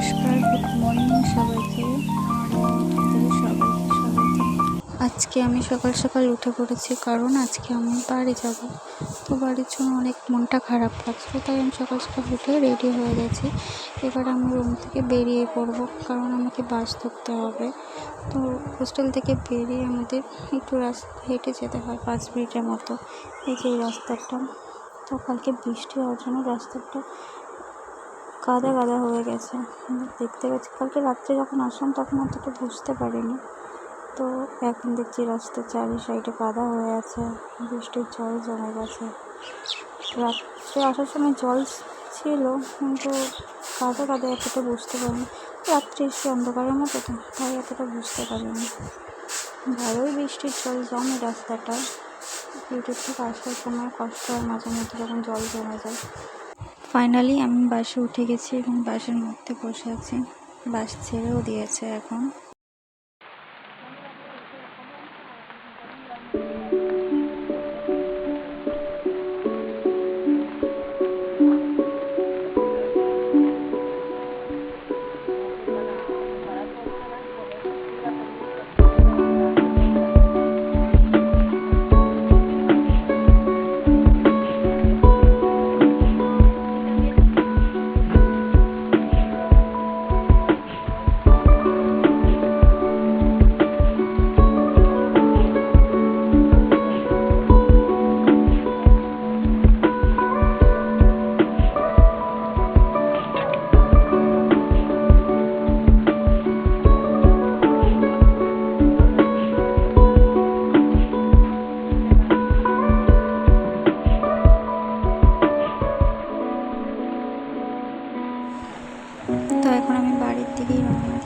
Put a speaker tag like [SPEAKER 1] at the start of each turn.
[SPEAKER 1] নমস্কার, good morning সবাইকে। সবাইকে আজকে আমি সকাল সকাল উঠে পড়েছি, কারণ আজকে আমি বাড়ি যাব। তো বাড়ির জন্য অনেক মনটা খারাপ লাগছে, তাই আমি সকাল সকাল উঠে রেডি হয়ে গেছি। এবার আমি রুম থেকে বেরিয়ে পড়বো, কারণ আমাকে বাস ধরতে হবে। তো হোস্টেল থেকে বেরিয়ে আমাদের একটু রাস্তা হেঁটে যেতে হয় 5 মিনিটের মতো। এই যে রাস্তাটা, তো কালকে বৃষ্টি হওয়ার জন্য রাস্তাটা কাদা কাদা হয়ে গেছে, দেখতে পাচ্ছি। কালকে রাত্রে যখন আসলাম তখন অতটা বুঝতে পারিনি, তো এখন দেখছি রাস্তার চারি সাইডে কাদা হয়ে আছে, বৃষ্টির জল জমে গেছে। রাত্রে আসার সময় জল ছিল, কিন্তু কাদা কাদা এতটা বুঝতে পারিনি। রাত্রে এসে অন্ধকারের মতো, তো তাই এতটা বুঝতে পারিনি। ভালোই বৃষ্টির জল জমে রাস্তাটা। ইউটিউব থেকে আসার সময় কষ্ট হয় মাঝে মধ্যে যখন জল জমে যায়। ফাইনালি আমি বাসে উঠে গেছি এবং বাসের মধ্যে বসে আছি। বাস ছেড়েও দিয়েছে এখন। তো এখন আমি বাড়ির দিকেই রওনা